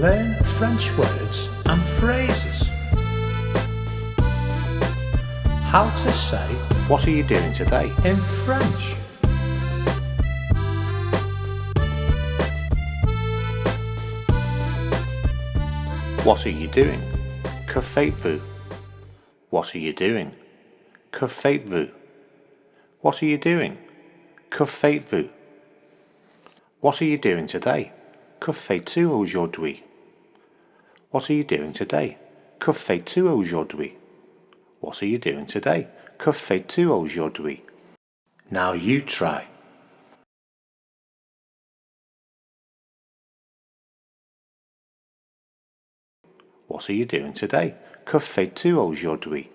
Learn French words and phrases. How to say What are you doing today? in French. What are you doing? Que faites-vous? What are you doing? Que faites-vous? What are you doing? Que faites-vous? What are you doing today? Que fais-tu aujourd'hui? What are you doing today? Que fais-tu aujourd'hui? What are you doing today? Que fais-tu aujourd'hui? Now you try. What are you doing today? Que fais-tu aujourd'hui?